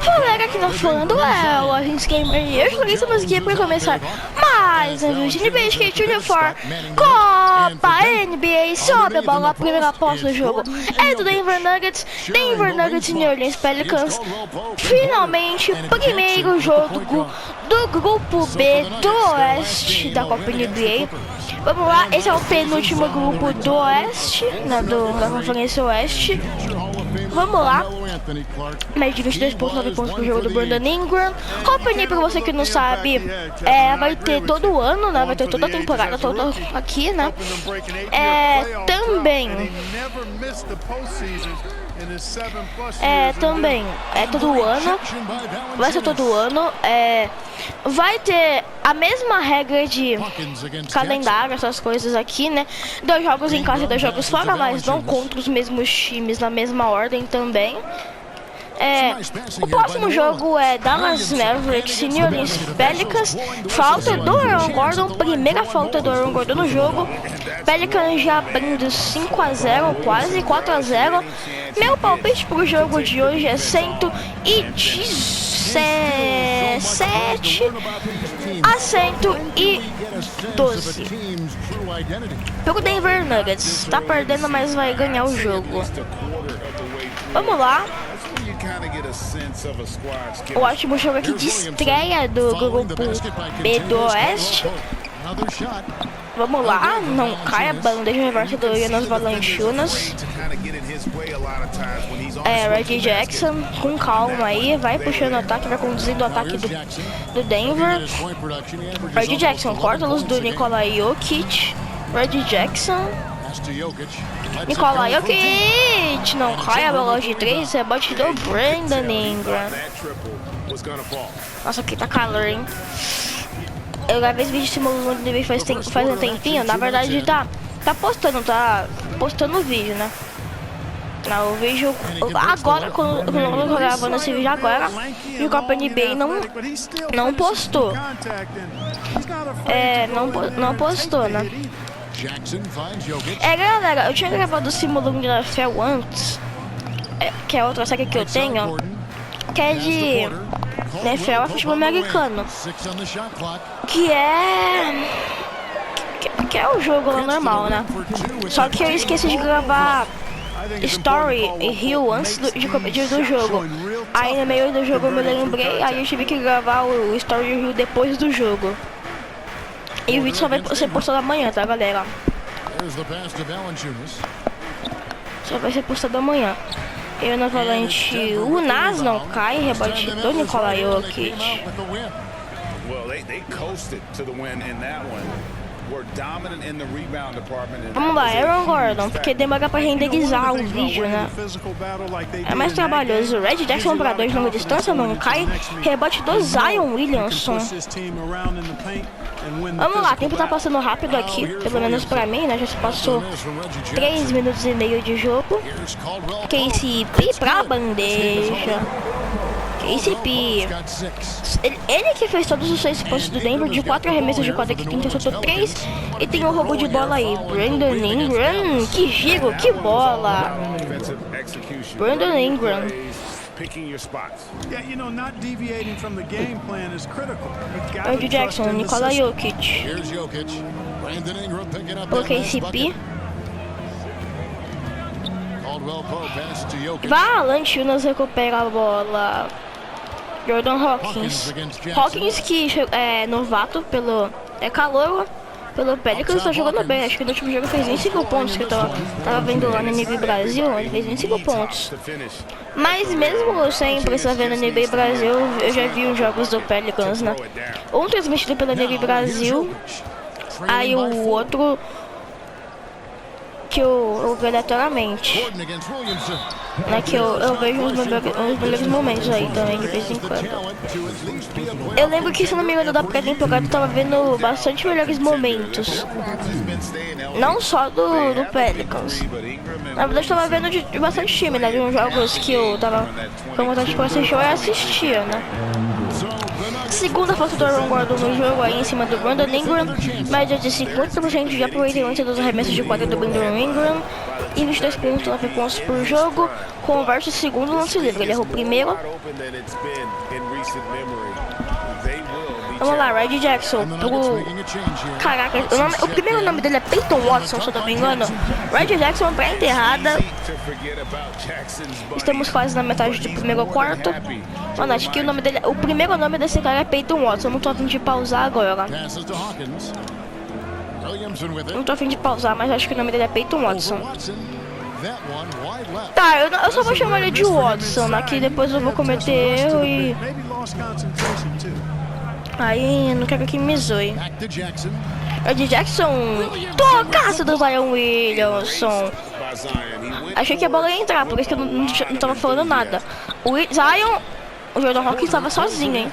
Galera, aqui na falando é o Agente Gamer e hoje estamos aqui para começar mais um vídeo de NBA Skate Uniform Copa NBA. Sobe a bola, a primeira posse do jogo é do Denver Nuggets e New Orleans Pelicans. Finalmente, primeiro jogo do grupo B do Oeste da Copa NBA. Vamos lá, esse é o penúltimo grupo do Oeste, da Conferência Oeste. Vamos lá, média de 22,9 pontos pro jogo do Brandon Ingram. Copa NBA, pra você que não sabe, vai ter todo ano, né? Vai ter toda a temporada toda aqui, né? Também é todo ano, vai ser todo ano, vai ter a mesma regra de calendário, essas coisas aqui, né? 2 jogos em casa e 2 jogos fora, mas não contra os mesmos times na mesma ordem também. O próximo jogo é Dallas Mavericks e New Orleans Pelicans. Falta do Aaron Gordon, primeira falta do Aaron Gordon no jogo. Pelicans já abrindo 5-0, quase 4-0. Meu palpite pro jogo de hoje é 117 a 112. Pelo Denver Nuggets, tá perdendo, mas vai ganhar o jogo. Vamos lá. O ótimo jogo aqui de estreia do grupo B do Oeste. Vamos lá, não caia, bandeja reversa do Jonas Valanciunas. Reggie Jackson, com calma aí, vai puxando o ataque, vai conduzindo o ataque do Denver. Reggie Jackson, corta a luz do Nikola Jokic. Reggie Jackson. Nikola Jokic, não cai a bola de 3, rebote do Brandon Ingram. Nossa, aqui tá calor, hein? Eu gravei esse vídeo simulando faz um tempinho, na verdade tá postando o vídeo, né? Não, o vídeo agora, quando eu tô gravando esse vídeo agora, e o Copa NBA não postou. Não postou, né? Galera, eu tinha gravado o simulando de NFL antes, que é outra série que eu tenho, que é de NFL, futebol americano, que é o jogo lá normal, né? Só que eu esqueci de gravar Story e Hill antes do jogo. Aí no meio do jogo eu me lembrei, aí eu tive que gravar o Story e Hill depois do jogo. E o vídeo só vai ser postado amanhã, tá, galera? Só vai ser postado amanhã. Eu na valente, o Nas não cai, rebote do Nikola Jokic. Vamos lá, Aaron Gordon, porque demora pra renderizar o vídeo, né? É mais trabalhoso. Reggie Jackson pra 2 longa distância, não cai. Rebote do Zion Williamson. Vamos lá, o tempo tá passando rápido aqui, pelo menos pra mim, né? Já se passou 3 minutos e meio de jogo. KCP pra bandeja. KCP. Ele que fez todos os 6 pontos do Denver, de 4 arremessos de 4 que interceptou 3. E tem um roubo de bola aí. Brandon Ingram, que giro, que bola. Brandon Ingram. Reggie Jackson, Nikola Jokic. O KCP. Valanciunas recupera a bola. Jordan Hawkins que é novato calouro pelo Pelicans, tá jogando bem. Acho que no último jogo fez 25 pontos, que eu tava vendo lá no NBA Brasil. Ele fez 25 pontos. Mas mesmo sem precisar ver no NBA Brasil, eu já vi os jogos do Pelicans, né? Um transmitido pelo NBA Brasil, aí o outro que eu vejo aleatoriamente, né, que eu vejo os melhores momentos aí também, de vez em quando. Eu lembro que, se não me engano, da pré-temporada eu tava vendo bastante melhores momentos, não só do Pelicans. Na verdade eu tava vendo de bastante time, né, de uns jogos que eu tava com vontade de assistir, eu assistia, né. Segunda falta do Aaron Gordon no jogo aí em cima do Brandon Ingram, média de 50% de aproveitamento dos arremessos de 4 do Brandon Ingram. e 22 pontos, 9 pontos por jogo. Converte o segundo lance livre. Ele errou o primeiro. Vamos lá, Red Jackson. Caraca, o primeiro nome dele é Peyton Watson, se eu não me engano. Red Jackson pra enterrada. Estamos quase na metade do primeiro quarto. Mano, acho que o primeiro nome desse cara é Peyton Watson. Eu não tô a fim de pausar agora. Não tô a fim de pausar, mas acho que o nome dele é Peyton Watson. Tá, eu só vou chamar ele de Watson, né? Que depois eu vou cometer erro e... Aí, não quero que me zoe. Ed Jackson, tocaça do Zion Williamson. Achei que a bola ia entrar, por isso que eu não tava falando nada. O Zion, o Jordan Hawkins estava sozinho, hein?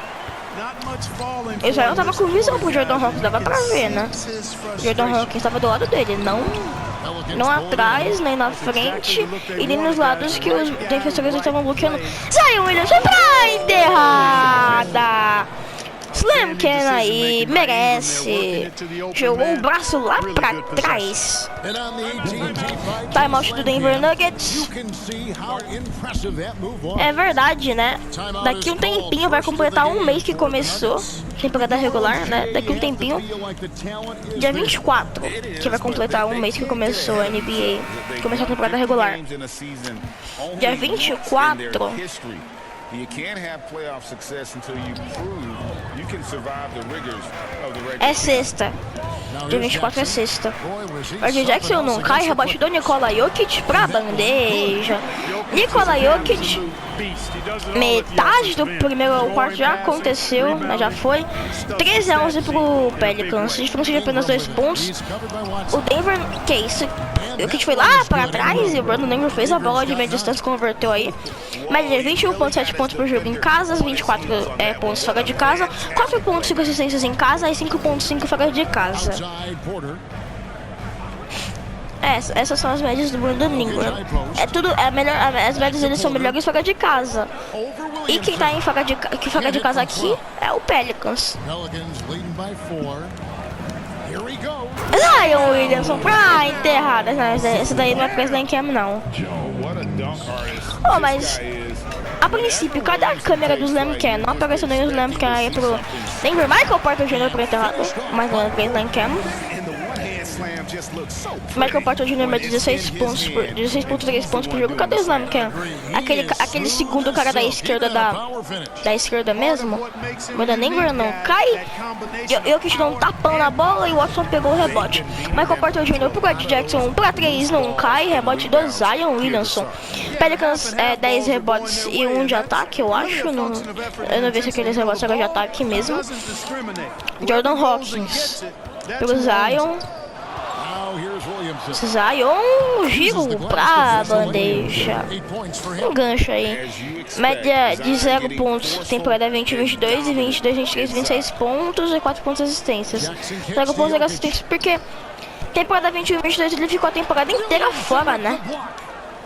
O Zion tava com visão pro Jordan Hawkins, dava pra ver, né? O Jordan Hawkins estava do lado dele, não atrás, nem na frente e nem nos lados que os defensores estavam bloqueando. Zion Williamson pra enterrada! Slam Ken aí, merece. Jogou o braço lá pra trás. Timeout do Denver Nuggets. É verdade, né? Daqui um tempinho vai completar um mês que começou. Temporada regular, né? Daqui um tempinho. Dia 24, que vai completar um mês que começou a NBA. Começou a temporada regular. Dia 24. É sexta. Dia 24 é sexta. O Jackson não cai, rebote do Nikola Jokic pra bandeja. Nikola Jokic, metade do primeiro quarto já aconteceu, né, já foi. 13-11 pro Pelicans, diferença de apenas 2 pontos. O Denver, que isso? O Jokic foi lá pra trás e o Brandon Denver fez a bola de meia distância, converteu aí. Média de 21,7 pontos por jogo em casa, 24 pontos fora de casa, 4,5 assistências em casa e 5,5 fora de casa. Essas são as médias do Brandon Ingram. As médias deles são melhores fora de casa. E quem tá em fora de casa aqui é o Pelicans. Zion Williamson pra enterrada. Essa daí não é Presley Cam, não. Oh, mas a princípio, cadê a câmera do Slam Cam? Não apareceu nem o Slam Cam aí pro Denver. Michael Porter Jr. pra enterrado, mas não é Presley Cam. Michael Porter Jr. mede 16,3 pontos por jogo. Cadê o Slam Cam? Aquele segundo cara da esquerda da esquerda mesmo. Mas nem não cai. Eu quis dar um tapão na bola e o Watson pegou o rebote. Michael Porter Jr. pro Ed Jackson pra 3 não cai. Rebote do Zion Williamson. Pelicans 10 rebotes e 1 de ataque, eu acho. Eu não vi se aqueles rebotes eram de ataque mesmo. Jordan Hawkins pelo Zion. Giro pra bandeja. Um gancho aí. Média de 0 pontos. Temporada 20-22 e 22-23, 26 pontos e 4 pontos de assistências. 0 pontos de assistências porque temporada 21-22 ele ficou a temporada inteira fora, né?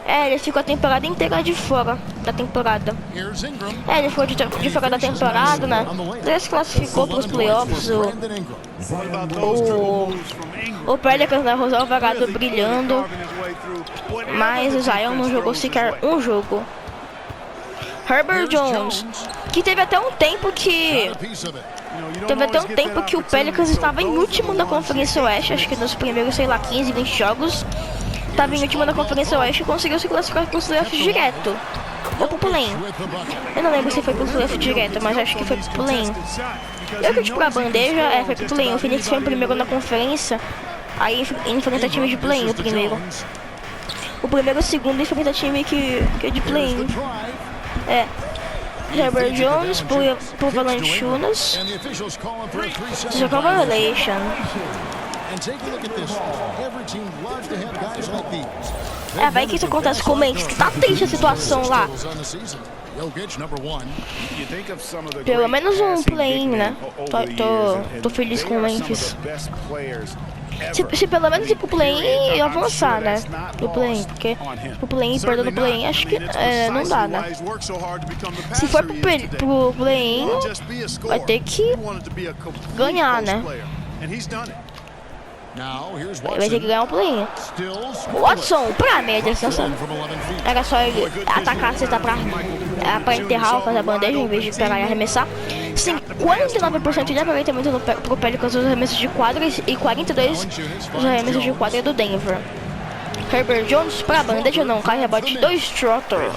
Ele ficou a temporada inteira de fora da temporada. Ele ficou de fora da temporada, né? Ele se classificou para os playoffs. O Pelicans, né? Rosal Varado brilhando. Mas o Zion não jogou sequer um jogo. Herbert Jones, que teve até um tempo que o Pelicans estava em último na Conferência Oeste. Acho que nos primeiros, sei lá, 15, 20 jogos. Estava em último na Conferência Oeste e conseguiu se classificar para os playoffs direto. Ou pro play-in. Eu não lembro se foi pro playoff direto, mas acho que foi pro play-in. Eu que tipo a bandeja, foi pro play-in. O Phoenix foi o primeiro na conferência. Aí enfrenta time de play-in o primeiro. O primeiro e o segundo enfrenta time que é de play-in. Herbert Jones por Valanciunas. Jogou Violation. Vai que isso acontece com o Memphis, que tá triste a situação lá. Pelo menos um play-in, né? Tô feliz com o Memphis. Se pelo menos ir pro play-in e avançar, né? Pro play-in, porque pro play-in, perdendo o play-in, acho que não dá, né? Se for pro play-in, vai ter que ganhar, né? Ele vai ter que ganhar um play. O Watson, pra meia distância. Era só ele atacar, acertar pra enterrar ou fazer a bandeja em vez de pegar e arremessar. 59% de aproveitamento pro Pelicans os arremessos de quadra e 42% os arremessos de quadra do Denver. Herbert Jones pra bandeja não cai, rebote do Strotter.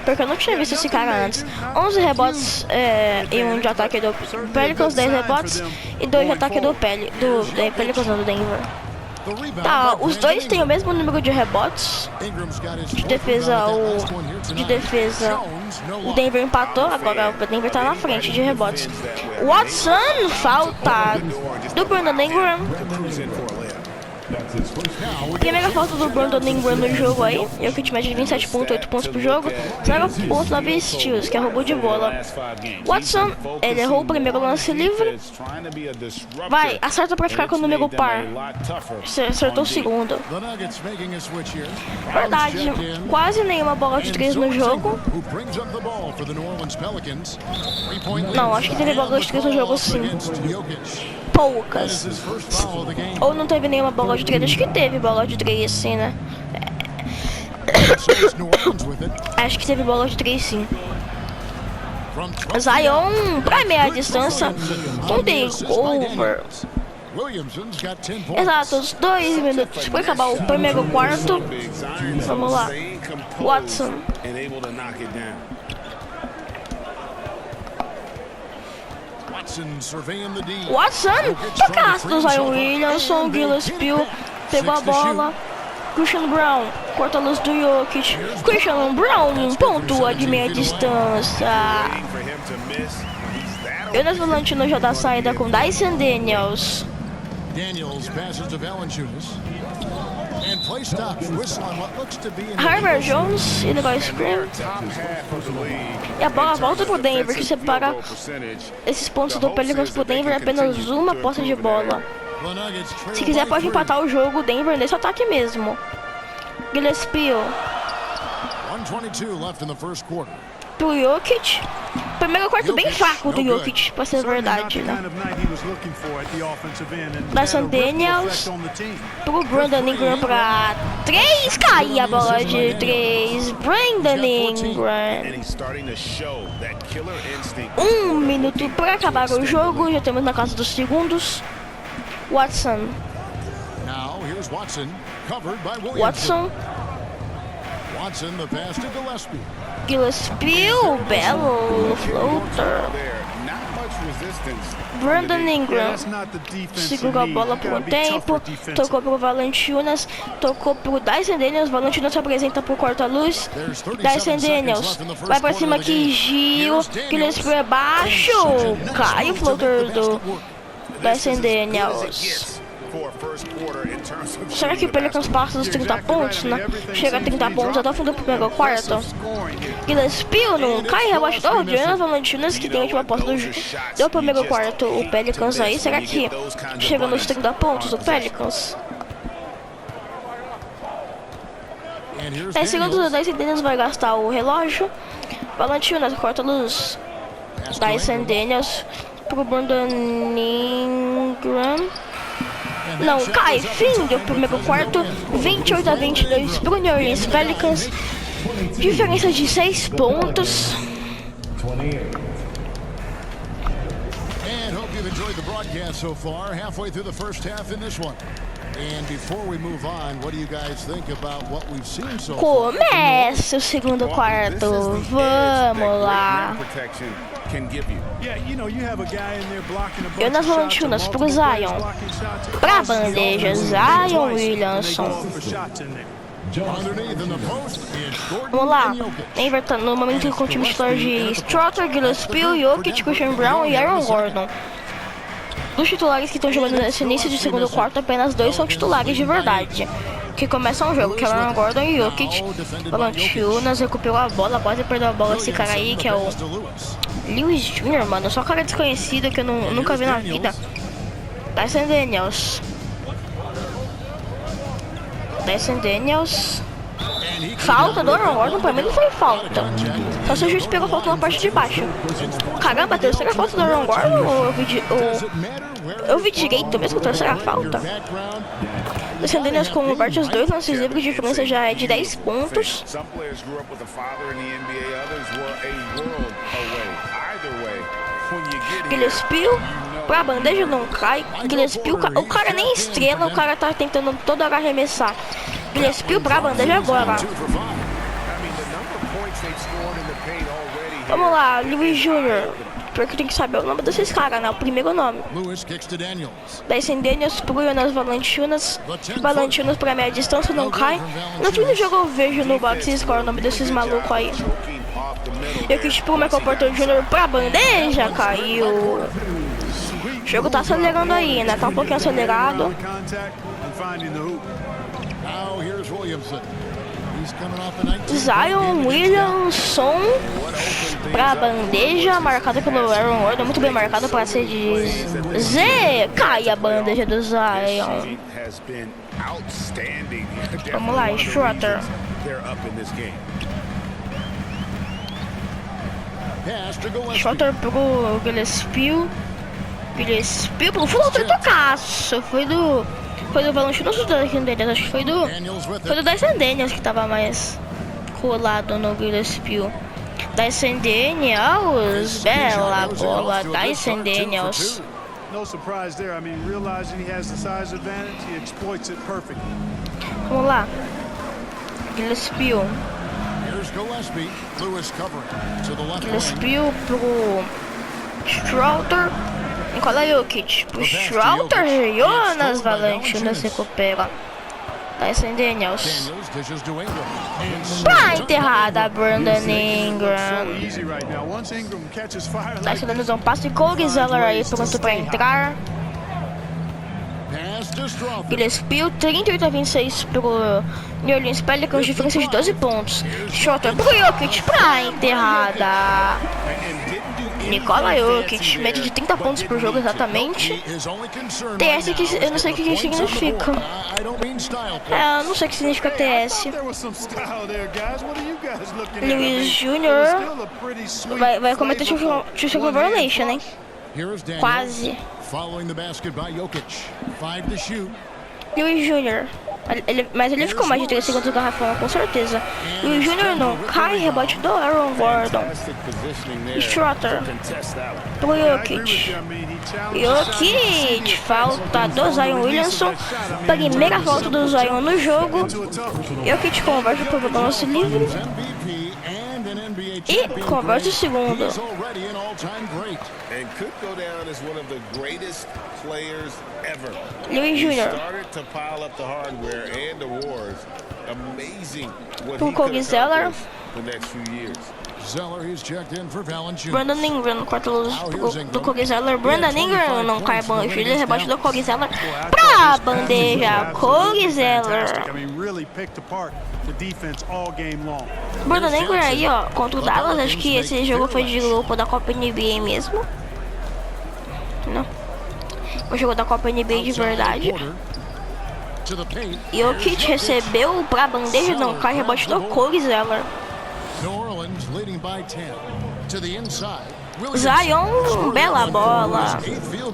Porque eu não tinha visto esse cara antes. 11 rebotes e 1 de ataque do Pelicans, 10 rebotes e 2 de ataque do Pelicans não, do Denver. Tá, os dois têm o mesmo número de rebotes. De defesa, o Denver empatou, agora o Denver tá na frente de rebotes. Watson, falta do Brandon Ingram. Primeira falta do Brandon Ingram no jogo aí. Eu que te mede 27,8 pontos pro jogo. 0,9 steals, que é roubo de bola. Watson, ele errou o primeiro lance livre. Vai, acerta pra ficar com o número par. Acertou o segundo. Verdade, quase nenhuma bola de 3 no jogo. Não, acho que teve bola de 3 no jogo sim. Poucas. Ou não teve nenhuma bola de 3? Acho que teve bola de 3 sim, né? Acho que teve bola de 3 sim. Zion pra meia distância. Um takeover. Exato, os 2 minutos para acabar o primeiro quarto. Vamos lá. Watson. Watson, tocaço do Zion Williamson, Gillespie pegou a bola. Christian Brown, corta a luz do Jokic. Christian Brown pontua de meia distância. Jonas Valanciunas já dá saída com Dyson Daniels. Herbert Jones, illegal screen. E a bola volta pro Denver, que separa esses pontos do Pelicans pro Denver apenas uma posse de bola. Se quiser pode empatar o jogo, o Denver nesse ataque mesmo. Gillespie pro Jokic. Primeiro quarto bem fraco do Jokic, pra ser verdade, né? Dyson Daniels pro Brandon Ingram pra 3, cai a bola de 3. Brandon Ingram. 1 minuto pra acabar o jogo, já temos na casa dos segundos. Watson. Gillespie, belo floater. Brandon Ingram segurou a bola por um tempo, tocou pro Valanciunas, tocou pro Dyson Daniels. Valanciunas se apresenta pro corta-luz. Dyson Daniels vai pra cima aqui, Gil. Gillespie é baixo, cai o floater do Dyson Daniels. Será que o Pelicans passa dos 30 pontos, né? Chega a 30 pontos até o fim do primeiro quarto. Gillespie não cai, rebote do Jonas Valanciunas, que tem a última posse do primeiro quarto. O Pelicans aí, será que chega nos 30 pontos o Pelicans? 10 segundos, o Dyson Daniels vai gastar o relógio. Valanciunas corta a luz. Dyson Daniels pro Brandon Ingram. Não, cai, fim do primeiro quarto, 28-22 pro New Orleans Pelicans, diferença de 6 pontos. Começa o segundo quarto, vamos lá. Jonas Valanciunas pro Zion. Pra bandeja, Zion Williamson. Vamos lá. Denver tá no momento com o time titular de Strotter, Gillespie, Jokic, Christian Brown e Aaron Gordon. Dos titulares que estão jogando nesse início de segundo quarto, apenas 2 são titulares de verdade, que começam o jogo, que é o Aaron Gordon e Jokic. Valanciunas recuperou a bola, quase perdeu a bola. Esse cara aí, que é o Lewis Jr., mano, só cara desconhecido que eu nunca vi na vida. Dyson Daniels. Falta do Aaron Gordon, pra mim não foi falta. Só se o juiz pegou falta na parte de baixo. Caramba, a terceira falta do Aaron Gordon ou eu vi direito mesmo, a terceira falta? Descendendo com o Bart, os dois lances livres, de diferença já é de 10 pontos. Gillespie pra bandeja não cai. Gillespie, o cara nem estrela, o cara tá tentando toda hora arremessar. Gillespie pra bandeja agora. Vamos lá, Lewis Jr. Porque tem que saber o nome desses caras, né? O primeiro nome. Daí Daniels pro Jonas Valanciunas. Valanciunas pra meia distância não cai. No fim do jogo eu vejo no box score o nome desses malucos aí. Eu que tipo o Michael Porter Jr. pra bandeja, caiu. O jogo tá acelerando aí, né? Tá um pouquinho acelerado. Zion Williamson pra bandeja, marcada pelo Aaron Gordon, muito bem marcado para ser de Z. Cai a bandeja do Zion. Vamos lá, Schroeder. Schroeder pro Gillespie. Gillespie pro fundo do tocaço. Foi do Valanciunas ou do Daniels? Acho que foi do Daniels que tava mais colado no Gillespie. Daniels, bela bola, Daniels. Vamos lá, Gillespie. Gillespie pro Schroeder. Nikola Jokic pro Schroeder. Jonas Valanciunas recupera. Daniels. Pra enterrada, Brandon Ingram. Dando um passe com o Zeller aí pronto pra entrar. Gillespie 38-26 pro New Orleans Pelicans, diferença de 12 pontos. Schroeder pro Jokic pra enterrada. Nikola Jokic, média de 30 pontos por jogo exatamente. TS que eu não sei o que significa. Eu não sei o que significa TS. Lewis Jr. vai cometer two-second violation, hein? Quase. Lewis Jr. Mas ele ficou mais de 3 segundos do garrafão, com certeza. Lewis Jr. não cai, rebote do Aaron Gordon. Schroeder pro Jokic. Falta do Zion Williamson. Primeira falta do Zion no jogo. Jokic converte pro lance livre. E converte o segundo. Lewis Jr. Pro Kobe Zeller. Brandon Ingram no quarto do Kobe Zeller. Brandon Ingram não cai bom. Ele rebote do Kobe Zeller pra bandeja. Kobe Zeller. Brandon Ingram aí, ó, contra o Dallas. Acho que esse jogo foi de grupo da Copa NBA mesmo. Não. O jogo da Copa NBA de verdade. E o Kit recebeu pra bandeja, não cai, rebote do Kobe Zeller. Zion, bela bola.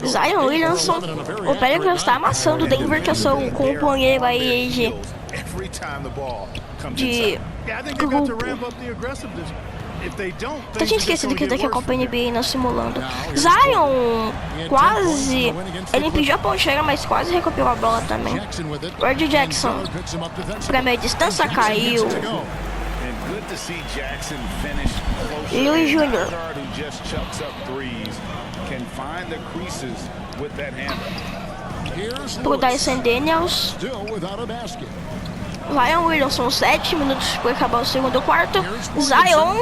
Zion Williamson. O Pelicans está amassando o Denver, que é seu companheiro aí de grupo. Eu tinha esquecido que daqui a Copa NBA não simulando. Zion quase. Ele impediu a ponteira, mas quase recuperou a bola também. Reggie Jackson. Pra meia distância caiu. Lewis Jr. Pro Daniels. Zion Williamson, 7 minutos para acabar o segundo quarto. Zion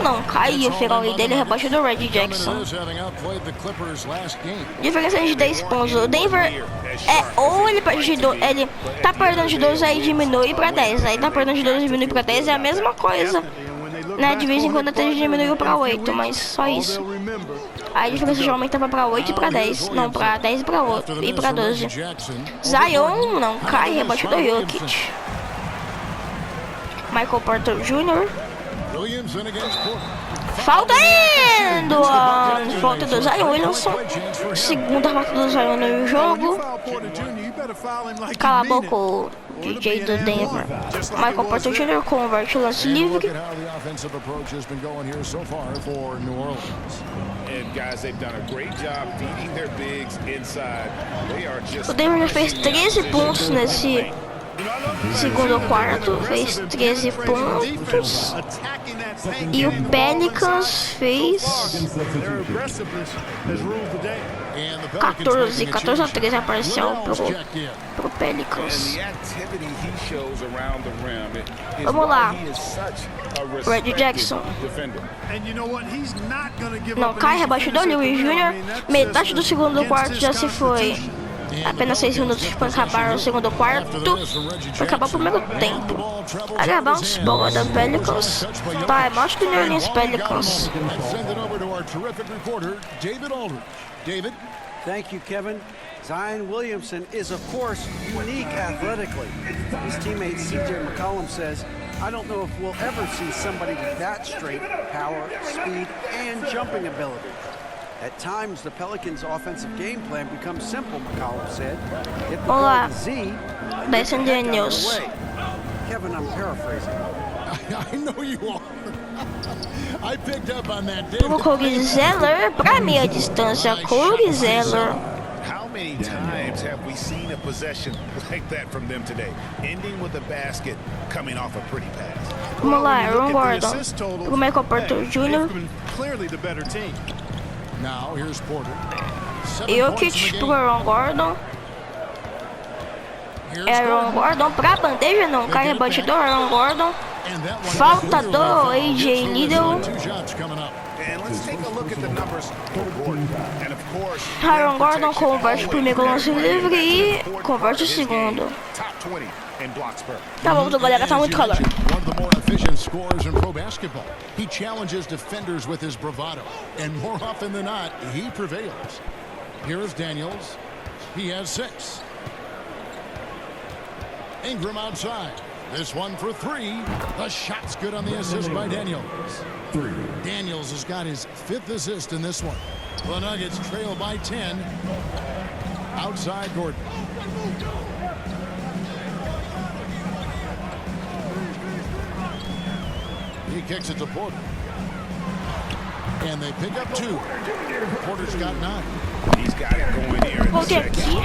não caiu, o dele, rebote do Reggie Jackson. Diferença de 10 pontos. O Denver ou ele tá perdendo de 12, aí diminui para 10. Aí tá perdendo de 12 e diminui para 10, é a mesma coisa, né? De vez em quando até diminuiu para 8, mas só isso. Aí a diferença já aumentava para 8 e para 10. Não, para 10 e para 12. Zion não cai, rebote do Jokic. Michael Porter Jr. Falta indo! Falta do Zion Williamson. Segunda falta do Zion no jogo. Cala a boca, o DJ do Denver. Michael Porter Jr. converte o lance livre. O Denver já fez 13 pontos nesse segundo quarto, fez 13 pontos. E o Pelicans fez 14 a 13 a parcial pro Pelicans. Vamos lá. Red Jackson. Não cai, rebatidor, Lewis Jr. Metade do segundo quarto já se foi. Apenas 6 minutos para acabar o segundo quarto. Para acabar o primeiro tempo. Olha, bounce bola da Pelicans. Tá, é mais que o New Orleans Pelicans. Thank you, Kevin. Zion Williamson is, of course, unique athletically. His teammate C.J. McCollum says, I don't know if we'll ever see somebody with that straight power, speed, and jumping ability. At times, the Pelicans' offensive game plan becomes simple, McCollum said. If the Olá, Z, Dyson Daniels. Kevin, I'm paraphrasing. I know you are. I picked up on that. Pro Corey Zeller, pra meia distância, Corey Zeller. How many times have we seen a possession like that from them today, ending with a basket coming off a pretty pass? Vamos lá, Aaron Gordon. O Michael Porter Jr. Clearly the better team. Now here's Porter. Jokic pro Aaron Gordon. Aaron Gordon pra bandeja, não cai, rebatidor, Aaron Gordon. Falta do AJ Liddell. Aaron Gordon converte o primeiro lance livre e converte o segundo. Tá bom, galera, tá muito calor. One of the more efficient scorers in pro basketball. He challenges defenders with his bravado, and more often than not, he prevails. Here is Daniels. He has 6. Ingram outside. This one for 3. The shot's good on the assist by Daniels. Daniels has got his 5th assist in this one. The Nuggets trail by 10. Outside Gordon. He kicks it to Porter. And they pick up 2. Porter's got 9. He's got it going here. Voltei aqui.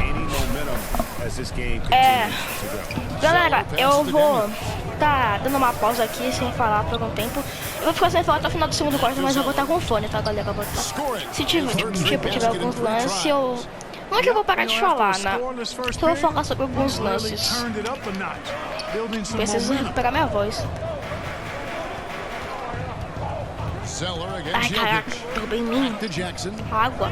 Galera, eu vou tá dando uma pausa aqui sem falar por algum tempo. Eu vou ficar sem falar até o final do segundo quarto, mas eu vou estar com fone, tá, galera? Eu vou estar. Se tiver alguns lances, eu... Não é que eu vou parar de falar, né? Só vou falar sobre alguns lances. Preciso recuperar minha voz. Ai, caraca, derrubei em mim. Água.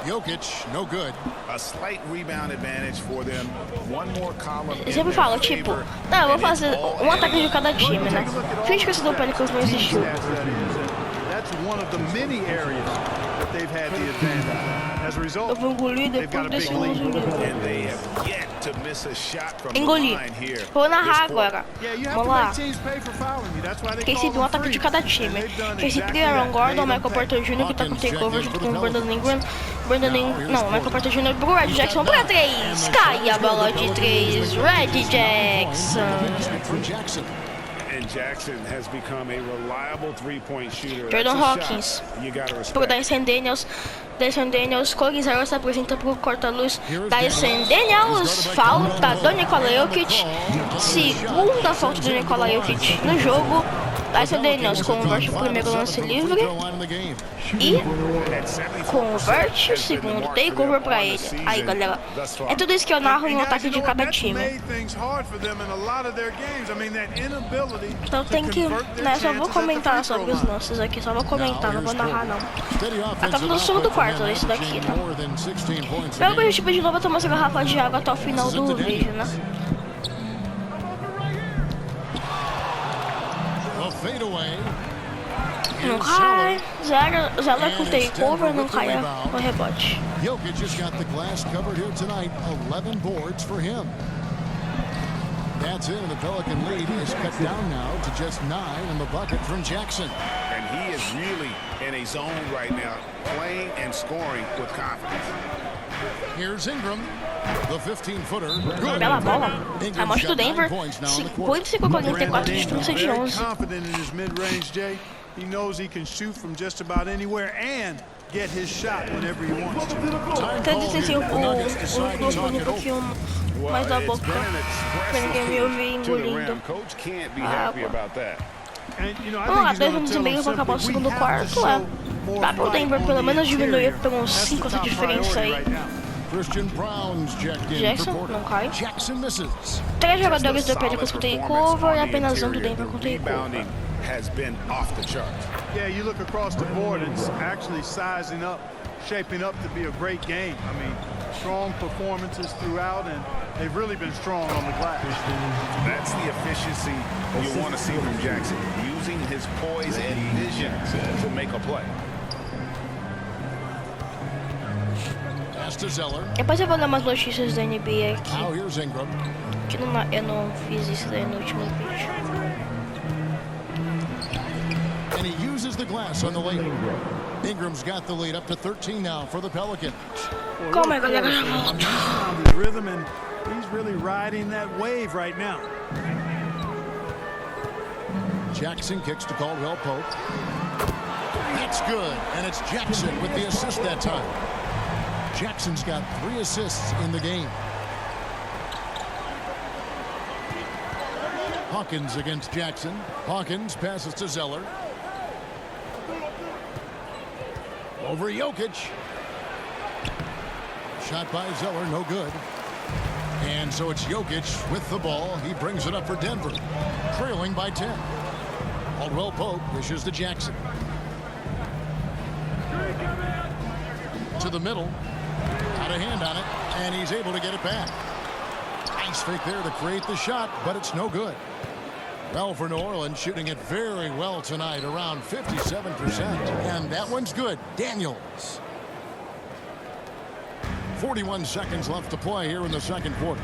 Jokic. Não cai. A slight rebound advantage for them. One more column. Eu sempre falo, tipo, tá, eu vou fazer um ataque de cada time, né? Finge que esse do Pelicans não existiu. Eu vou engolir depois desse lance. Engoli. Vou narrar agora. Vamos lá. Recebi um ataque de cada time. Recebi Aaron Gordon, Michael Porter Jr. que tá com takeover junto com o Brandon Ingram. Não, Michael Porter Jr. pro Red Jackson pra 3. Cai a bola de 3. Red Jackson. Jordan Hawkins pro Dyson Daniels. Dyson Daniels, Corey Zeller se apresenta pro corta-luz. Dyson Daniels, falta do Nikola Jokic. Segunda falta do Nikola Jokic no jogo. Dyson Daniels converte o primeiro lance livre e converte o segundo takeover pra ele. Aí, galera, é tudo isso que eu narro em um ataque de cada time. Então tem que, né, só vou comentar sobre os lances aqui, só vou comentar, não vou narrar não. Acaba no segundo quarto isso daqui, né? Meu objetivo de novo é tomar essa garrafa de água até o final do vídeo, né? Não Here's cai. Zeller. Zeller com And take it's Denver over, não with the cai rebound. o rebote. Jokic has got the glass covered here tonight. 11 boards for him. That's it, and the Pelican lead is cut down now to just 9 in the bucket from Jackson. And he is really in a zone right now, playing and scoring with confidence. Here's Ingram, the 15-footer. Good. Bela bola. A Ingram's morte do got 9 Denver. points now in the quarter. 55 44 de distância de Very 11. confident in his mid-range, Jay. He knows he can shoot from just about anywhere and get his shot whenever he wants to. Time Quer call dizer, assim, here. The Nuggets o decide to talk microfone it over. mais da It's boca. been an Pra ninguém me ouvir expressive to the engolindo. rim. Coach can't be happy Água. about that. And, you know, I Vamos lá, think he's 10 gonna minutos e tell meio him pra acabar o simply, segundo we have to quarto. show more Dá pro fight Denver on pelo the menos diminuir interior. por uns That's the 5 essa top diferença priority aí. right now. Christian Brown's checked in Jackson, for quarter. não cai. Jackson misses. 3 Just a jogadores do solid Pelicans com take performance over on e the apenas um do interior. Denver com The take over. rebounding has been off the charts. Yeah, you look across the board, it's actually sizing up, shaping up to be a great game. I mean, strong performances throughout, and they've really been strong on the glass. That's the efficiency you want to see from Jackson, using his poise and vision to make a play. Pass to Zeller. Depois eu vou dar umas notícias da NBA aqui. Now here's Ingram. Que eu não fiz isso daí no último vídeo. And he uses the glass on the layup. Ingram's got the lead up to 13 now for the Pelicans. Calma aí, galera. He's found his rhythm, and he's really riding that wave right now. Jackson kicks to Caldwell Pope. That's good, and it's Jackson with the assist that time. Jackson's got 3 assists in the game. Hawkins against Jackson. Hawkins passes to Zeller. Over Jokic. Shot by Zeller, no good. And so it's Jokic with the ball. He brings it up for Denver, trailing by 10. Caldwell Pope wishes to Jackson. To the middle. Got a hand on it, and he's able to get it back. Nice fake there to create the shot, but it's no good. Well, for New Orleans, shooting it very well tonight, around 57%. And that one's good. Daniels. 41 seconds left to play here in the second quarter.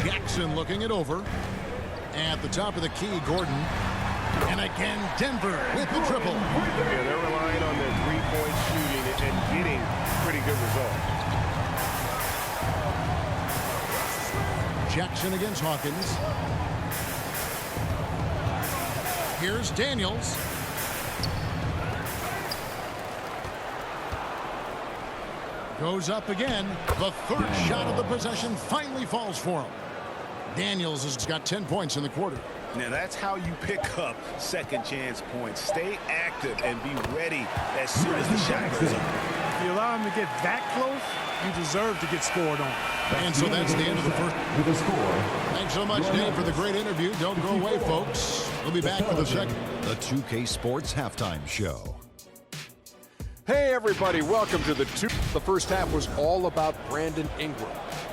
Jackson looking it over. At the top of the key, Gordon. And again, Denver with the triple. Yeah, they're relying on their three-point shooting and getting pretty good results. Jackson against Hawkins. Here's Daniels. Goes up again. The third shot of the possession finally falls for him. Daniels has got 10 points in the quarter. Now that's how you pick up second chance points. Stay active and be ready as soon as the shot goes up. If you allow him to get that close, you deserve to get scored on. And so that's the end of the first. Thanks so much, Dave, for the great interview. Don't go away, folks. We'll be back with a second. The 2K Sports Halftime Show. Hey everybody, welcome to the first half was all about Brandon Ingram.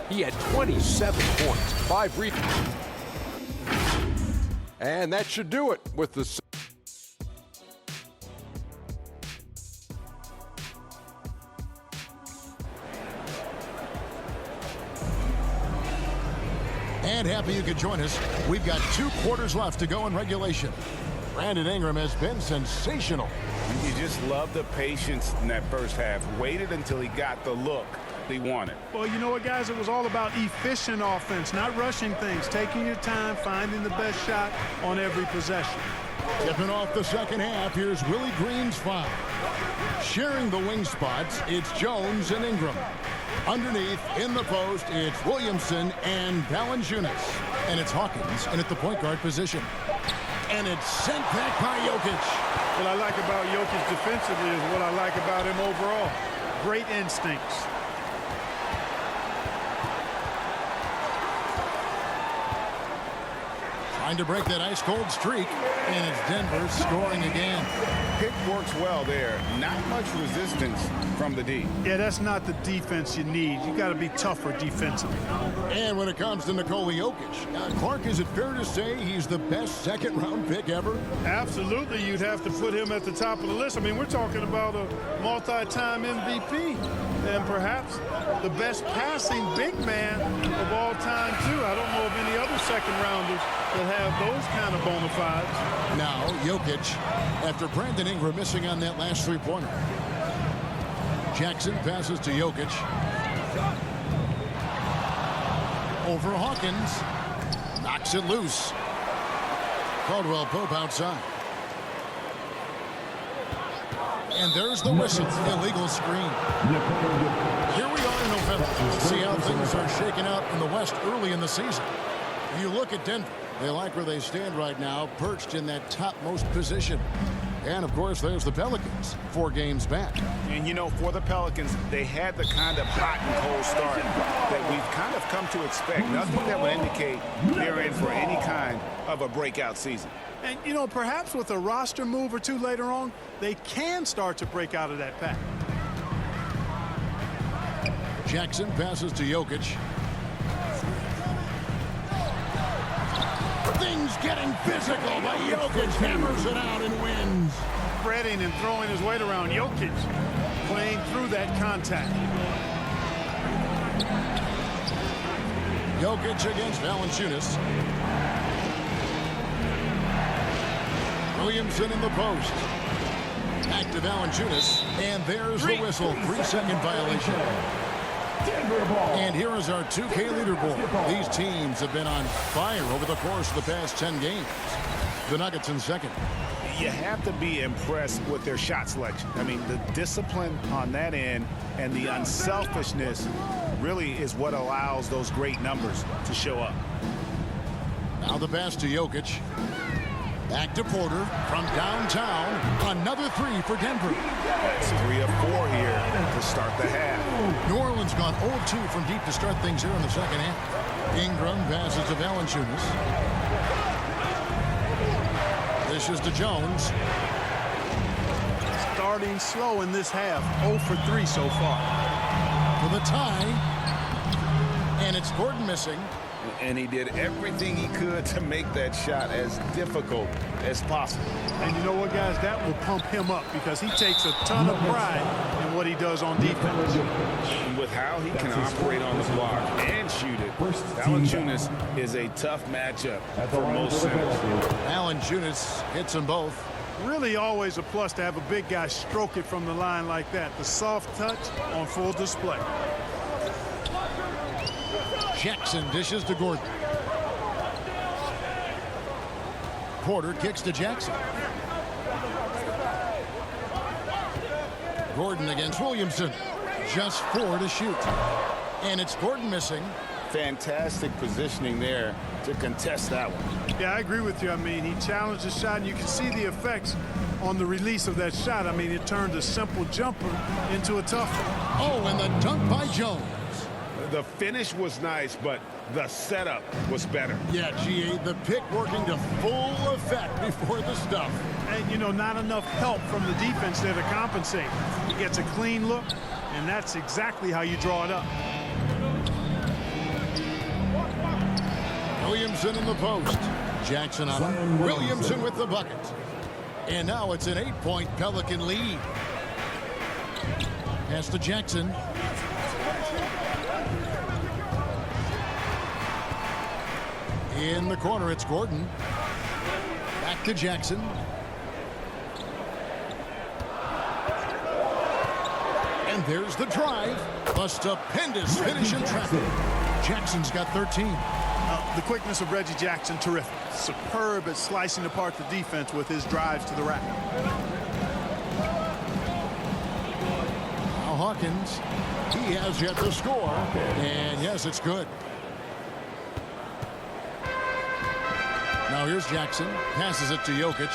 He had 27 points, 5 rebounds. And that should do it with the And happy you could join us. We've got 2 quarters left to go in regulation. Brandon Ingram has been sensational. You just love the patience in that first half. Waited until he got the look he wanted. Well, you know what, guys? It was all about efficient offense, not rushing things, taking your time, finding the best shot on every possession. Tipping off the second half, here's Willie Green's foul. Sharing the wing spots, it's Jones and Ingram. Underneath, in the post, it's Williamson and Valanciunas. And it's Hawkins, and at the point guard position. And it's sent back by Jokic. What I like about Jokic defensively is what I like about him overall. Great instincts. Trying to break that ice-cold streak, and it's Denver scoring again. pick works well there. Not much resistance from the D. Yeah, that's not the defense you need. You got to be tougher defensively. And when it comes to Nikola Jokic, Clark, is it fair to say he's the best second-round pick ever? Absolutely, you'd have to put him at the top of the list. I mean, we're talking about a multi-time MVP and perhaps the best passing big man of all time, too. I don't know of any other second-rounders that have those kind of bona fides. Now, Jokic, after Brandon Ingram missing on that last three-pointer. Jackson passes to Jokic. Over Hawkins. Knocks it loose. Caldwell Pope outside. And there's the whistle. Illegal screen. Here we are in November. See how things are shaking out in the West early in the season. You look at Denver. They like where they stand right now, perched in that topmost position. And, of course, there's the Pelicans, 4 games back. And, you know, for the Pelicans, they had the kind of hot and cold start that we've kind of come to expect. Nothing that would indicate they're in for any kind of a breakout season. And, you know, perhaps with a roster move or two later on, they can start to break out of that pack. Jackson passes to Jokic. Things getting physical, but Jokic hammers it out and wins. Spreading and throwing his weight around. Jokic playing through that contact. Jokic against Valanciunas. Williamson in the post. Back to Valanciunas, and there's the whistle. 3-second violation. And here is our 2K leaderboard. These teams have been on fire over the course of the past 10 games. The Nuggets in second. You have to be impressed with their shot selection. I mean, the discipline on that end and the unselfishness really is what allows those great numbers to show up. Now the pass to Jokic. Back to Porter from downtown. Another 3 for Denver. That's 3 of 4 here to start the half. New Orleans gone 0-2 from deep to start things here in the second half. Ingram passes to Valanciunas. This is to Jones. Starting slow in this half. 0 for 3 so far. For the tie. And it's Gordon missing. And he did everything he could to make that shot as difficult as possible. And you know what, guys? That will pump him up because he takes a ton of pride in what he does on defense. And with how he can operate on the block and shoot it, Valanciunas is a tough matchup for most centers. Valanciunas hits them both. Really always a plus to have a big guy stroke it from the line like that. The soft touch on full display. Jackson dishes to Gordon. Porter kicks to Jackson. Gordon against Williamson. Just 4 to shoot. And it's Gordon missing. Fantastic positioning there to contest that one. Yeah, I agree with you. I mean, he challenged the shot, and you can see the effects on the release of that shot. I mean, it turned a simple jumper into a tough one. Oh, and the dunk by Jones. The finish was nice, but the setup was better. Yeah, GA, the pick working to full effect before the stuff. And, you know, not enough help from the defense there to compensate. He gets a clean look, and that's exactly how you draw it up. Williamson in the post. Jackson on him. Williamson with the bucket. And now it's an 8-point Pelican lead. Pass to Jackson. In the corner, it's Gordon. Back to Jackson. And there's the drive. A stupendous finish in traffic. Jackson's got 13. The quickness of Reggie Jackson, terrific. Superb at slicing apart the defense with his drives to the rack. Now Hawkins, he has yet to score. And yes, it's good. Now here's Jackson. Passes it to Jokic.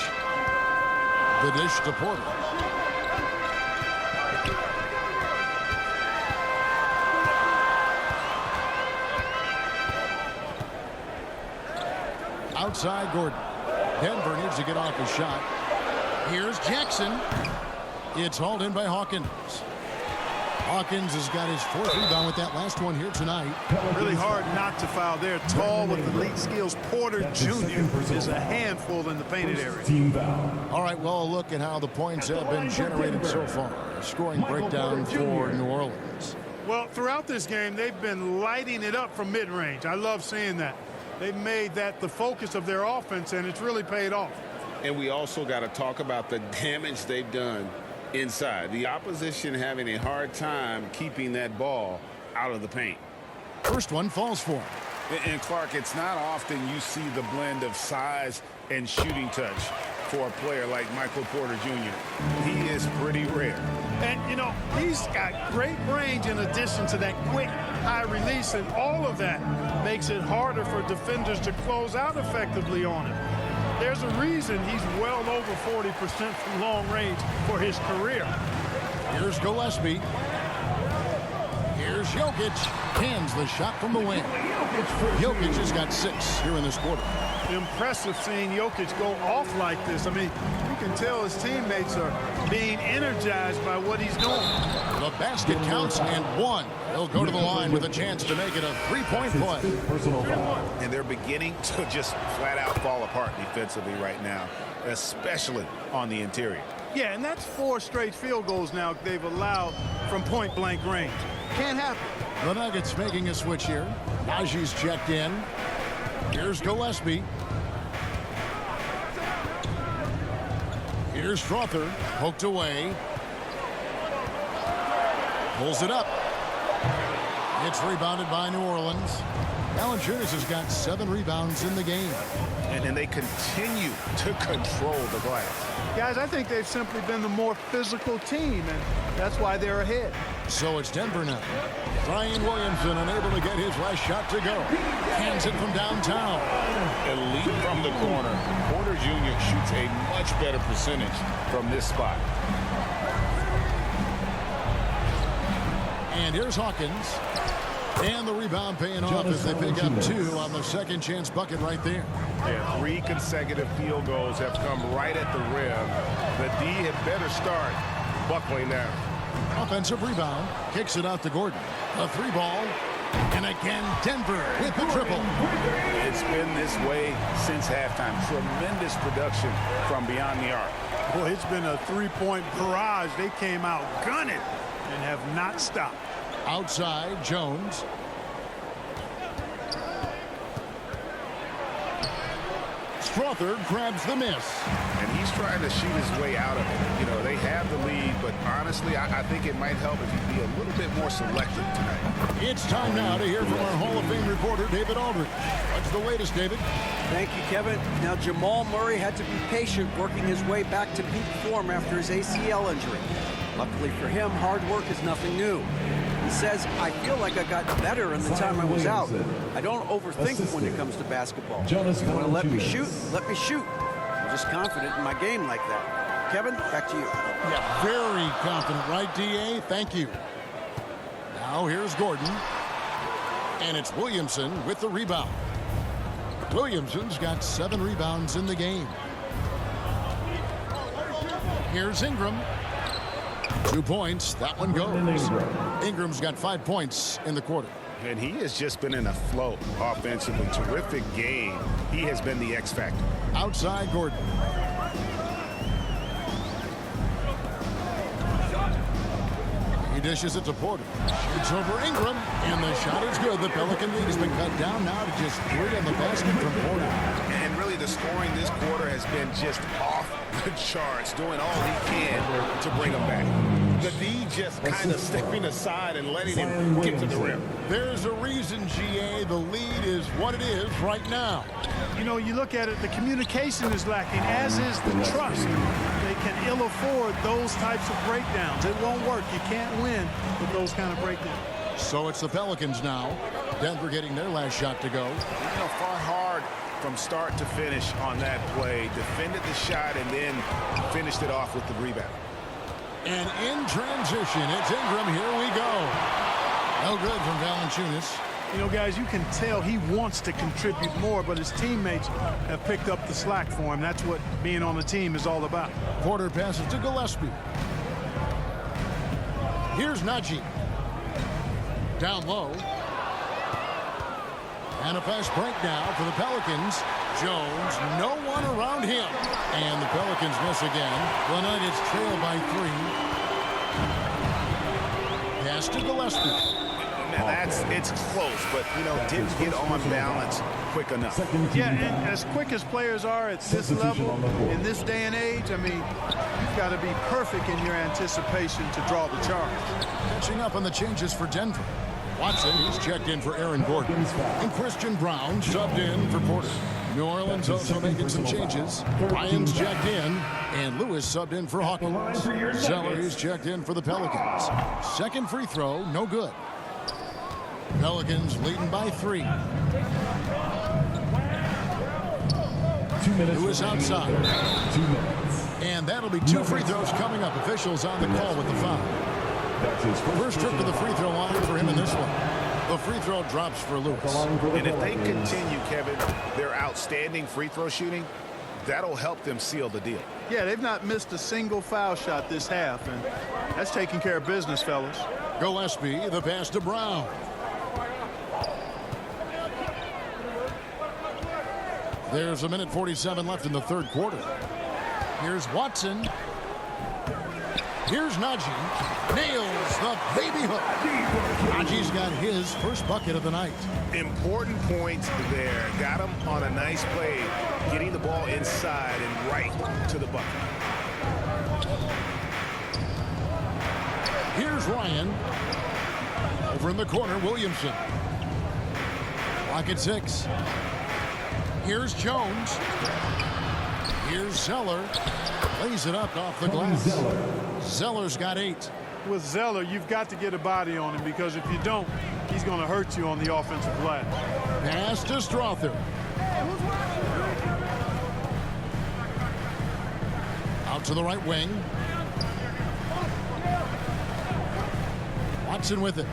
The dish to Porter. Outside Gordon. Denver needs to get off his shot. Here's Jackson. It's hauled in by Hawkins. Hawkins has got his 4th rebound with that last one here tonight. Really hard not to foul there. Tall with elite skills. Porter Jr. is a handful in the painted area. All right, well, a look at how the points have been generated so far. A scoring breakdown for New Orleans. Well, throughout this game, they've been lighting it up from mid-range. I love seeing that. They've made that the focus of their offense, and it's really paid off. And we also got to talk about the damage they've done inside. The opposition having a hard time keeping that ball out of the paint. First one falls for him. And Clark, it's not often you see the blend of size and shooting touch for a player like Michael Porter Jr. He is pretty rare. And, you know, he's got great range in addition to that quick high release, and all of that makes it harder for defenders to close out effectively on him. There's a reason he's well over 40% from long range for his career. Here's Gillespie. Here's Jokic. Hands the shot from the wing. Jokic has got 6 here in this quarter. Impressive seeing Jokic go off like this. I mean, you can tell his teammates are being energized by what he's doing. The basket counts and 1. He'll go to the line with a chance to make it a 3-point play. And they're beginning to just flat out fall apart defensively right now, especially on the interior. Yeah, and that's 4 straight field goals now they've allowed from point-blank range. Can't happen. The Nuggets making a switch here. Najee's checked in. Here's Gillespie. Here's Strother. Poked away. Pulls it up. It's rebounded by New Orleans. Valanciunas has got 7 rebounds in the game. And they continue to control the glass. Guys, I think they've simply been the more physical team, and that's why they're ahead. So it's Denver now. Zion Williamson unable to get his last shot to go. Hands it from downtown. Elite from the corner. Porter Jr. shoots a much better percentage from this spot. And here's Hawkins. And the rebound paying off as they pick up 2 on the second chance bucket right there. Yeah, 3 consecutive field goals have come right at the rim. The D had better start buckling down. Offensive rebound. Kicks it out to Gordon. A 3-ball. And again, Denver with the triple. It's been this way since halftime. Tremendous production from beyond the arc. Boy, it's been a 3-point barrage. They came out gunning and have not stopped. Outside, Jones. Strother grabs the miss. And he's trying to shoot his way out of it. You know, they have the lead, but honestly, I think it might help if he'd be a little bit more selective tonight. It's time now to hear from our Hall of Fame reporter, David Aldridge. What's the latest, David? Thank you, Kevin. Now, Jamal Murray had to be patient working his way back to peak form after his ACL injury. Luckily for him, hard work is nothing new. He says, I feel like I got better in the time I was out. I don't overthink when it comes to basketball. If you want to let me shoot, let me shoot. I'm just confident in my game like that. Kevin, back to you. Yeah, very confident, right, D.A.? Thank you. Now here's Gordon. And it's Williamson with the rebound. Williamson's got 7 rebounds in the game. Here's Ingram. 2 points. That one goes. Ingram's got 5 points in the quarter. And he has just been in a flow offensively. Terrific game. He has been the X factor. Outside Gordon. He dishes it to Porter. Shoots over Ingram. And the shot is good. The Pelican lead has been cut down now to just 3 on the basket from Porter. And really the scoring this quarter has been just off the charts, doing all he can to bring them back. The D just kind of stepping aside and letting him get to the rim. There's a reason, GA, the lead is what it is right now. You know, you look at it, the communication is lacking, as is the trust. They can ill afford those types of breakdowns. It won't work. You can't win with those kind of breakdowns. So it's the Pelicans now. Denver getting their last shot to go. You know, far hard from start to finish on that play. Defended the shot and then finished it off with the rebound. And in transition, it's Ingram. Here we go. No good from Valanciunas. You know, guys, you can tell he wants to contribute more, but his teammates have picked up the slack for him. That's what being on the team is all about. Porter passes to Gillespie. Here's Najee. Down low. And a fast break now for the Pelicans. Jones, no one around him. And the Pelicans miss again. The Nuggets trail by 3. Pass to Gillespie. It's close, but, you know, didn't get on balance quick enough. Yeah, and as quick as players are at this level, in this day and age, I mean, you've got to be perfect in your anticipation to draw the charge. Catching up on the changes for Denver. Watson, he's checked in for Aaron Gordon. And Christian Brown subbed in for Porter. New Orleans also making some changes. Ryan's checked in, and Lewis subbed in for Hawkins. Zeller is checked in for the Pelicans. Second free throw, no good. Pelicans leading by 3. Lewis outside. 2 minutes. And that'll be 2 free throws coming up. Officials on the call with the foul. First trip to the free throw line for him in this one. The free throw drops for Lewis. And if they continue, Kevin, their outstanding free throw shooting, that'll help them seal the deal. Yeah, they've not missed a single foul shot this half, and that's taking care of business, fellas. Gillespie, the pass to Brown. There's a minute 47 left in the third quarter. Here's Watson. Here's Najee. Nails the baby hook. Najee's got his first bucket of the night. Important points there. Got him on a nice play, getting the ball inside and right to the bucket. Here's Ryan. Over in the corner, Williamson. Clock at 6. Here's Jones. Here's Zeller. Lays it up off the glass. Zeller's got 8. With Zeller, you've got to get a body on him, because if you don't, he's going to hurt you on the offensive glass. Pass to Strother. Out to the right wing. Watson with it.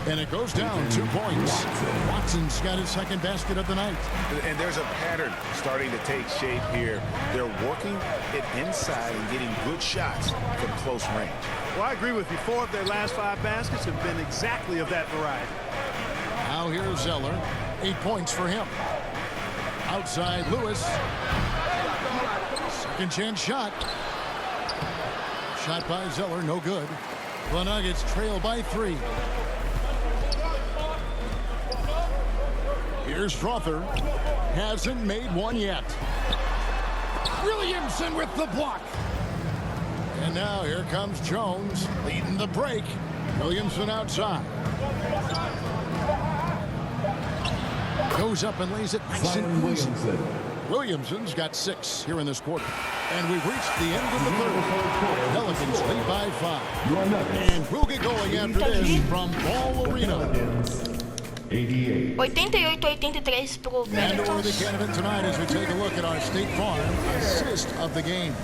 And it goes down 2 points. Watson's got his second basket of the night. And there's a pattern starting to take shape here. They're working it inside and getting good shots from close range. Well, I agree with you. 4 of their last 5 baskets have been exactly of that variety. Now here's Zeller. 8 points for him. Outside Lewis. Second chance shot. Shot by Zeller, no good. The Nuggets trail by 3. Here's Strother. Hasn't made one yet. Williamson with the block. And now here comes Jones leading the break. Williamson outside. Goes up and lays it nice and easy. Williamson's got 6 here in this quarter. And we've reached the end of the third. Pelicans lead by 5. And we'll get going after this from Ball Arena. 88-83 pro And over the Pelicans. Canada tonight as we take a look at our State Farm assist of the game.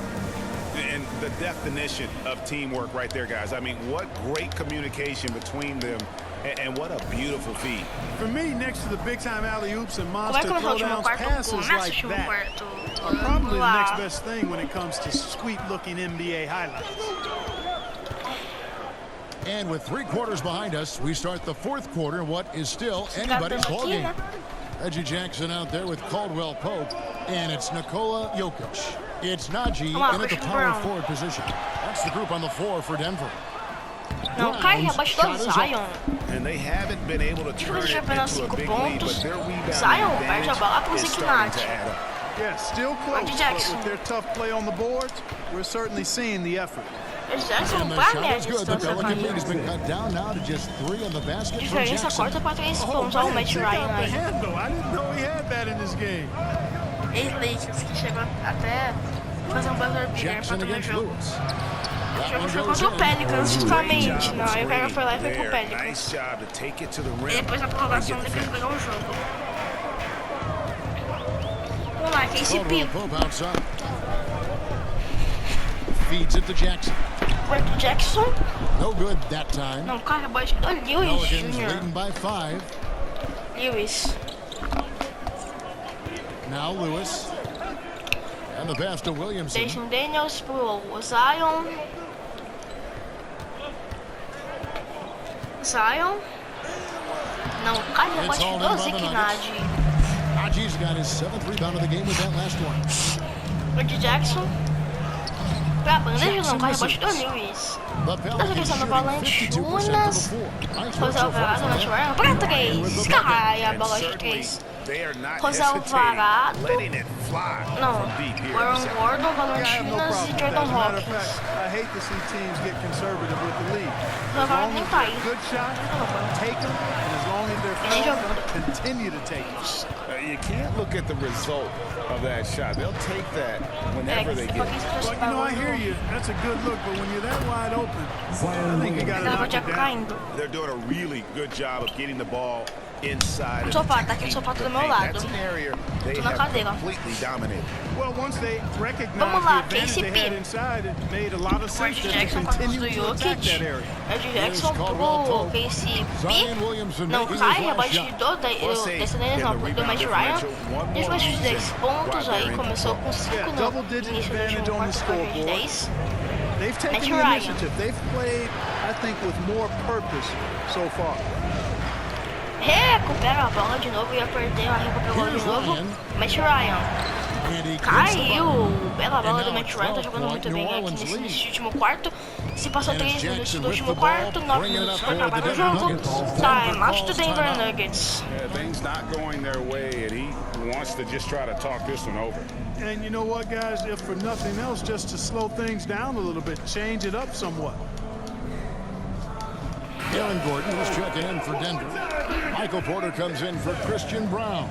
And the definition of teamwork right there, guys. I mean, what great communication between them, and what a beautiful feed. For me, next to the big-time alley-oops and Vai monster começar o último throwdowns, quarto, passes começa o like último that quarto. are probably the Lá. next best thing when it comes to sweet-looking NBA highlights. And with 3 quarters behind us, we start the fourth quarter, what is still anybody's ball game. Reggie Jackson out there with Caldwell Pope, and it's Nikola Jokic. It's Najee Come on, in at the Christian power Brown. forward position. That's the group on the floor for Denver. Não, cai Brown's abaixo shot do is Zion. up. And they haven't been able to turn it já into apenas a 5 big lead, but pontos. their rebounding Zion perde a bola pro advantage is starting to Zignati. add up. Yeah, still close, Reggie but Jackson. with their tough play on the boards, we're certainly seeing the effort. Eles já são And the quase shot meia is good. The distância Pelican lead has pra been cut down now to just 3 on the basket from diferença Jackson. corta pra 3 Oh, pontos. Olha o man, Matt check Ryan out the aí. handle. I didn't know he had that in this game. Ex-Lakers que chegou até fazer buzzer beater Jackson pra against jogo. Lewis. O That jogo one foi goes contra o in. Pelicans, justamente. Não, aí o cara foi lá e foi pro There, Pelicans. nice job to take it to the E rim. depois a prorrogação and get depois the pegar o jogo. Vamos lá, Casey Caldwell Pico. Pope outside. Feeds it to Jackson. Reggie Jackson. No good that time. Não, cai, rebote do Lewis Pelicans Jr. leading by 5. Lewis. Now Lewis. And the pass to Williamson. Jason Daniels pro Zion. Zion. Não, cai, rebote do Zikinadi. Haji's got his 7th rebound of the game with that last one. Reggie Jackson. Pra bandeja não, cai, rebote do Lewis. Nessa questão do Valentunas. José Alvarado, Matt Ryan. Pra 3. Cai a bola de 3. José Alvarado. Não. Aaron Gordon, Valentunas e Jordan Hawkins. I hate to see teams get conservative with the lead. José Alvarado nem tá aí. Good shot, take them, and as long as Nem they're jogando. continue to take them. You can't look at the result of that shot. They'll take that whenever they get it. Well, you know, I hear you. That's a good look, but when you're that wide open, I think you got to Ela knock já it down. caindo. They're doing a really good job of getting the ball inside. O sofá, tá aqui o sofá do meu lado. That's an area they Tô na have cadeira. completely dominated. Well, once they recognized Vamos the lá, advantage they KCP. had inside, it made a lot of sense Reggie that they Jackson contra o continue to attack Jokic. that area. Reggie Jackson pro KCP. Zion Williamson Não making cai, his last rebote shot. do Descendentes não, do Matt Ryan. Desde os 10 pontos aí, começou com 5 no double-digit início do último advantage on the quarto, foi de scoreboard. 10. They've taken Matt the Ryan. initiative. They've played, I think, with more purpose so far. Recupera a bola de novo, ia perder, ela recuperou de novo. Matt Ryan. And he Caiu! Bela bola do Matt Ryan, tá jogando muito bem aqui nesse último quarto. Se passou 3 minutos do último quarto, 9 minutos pra acabar o jogo. Time out do Denver Nuggets. Yeah, things not going their way, and he wants to just try to talk this one over. And you know what, guys? If for nothing else, just to slow things down a little bit, change it up somewhat. Aaron Gordon is checking in for Denver. Michael Porter comes in for Christian Brown.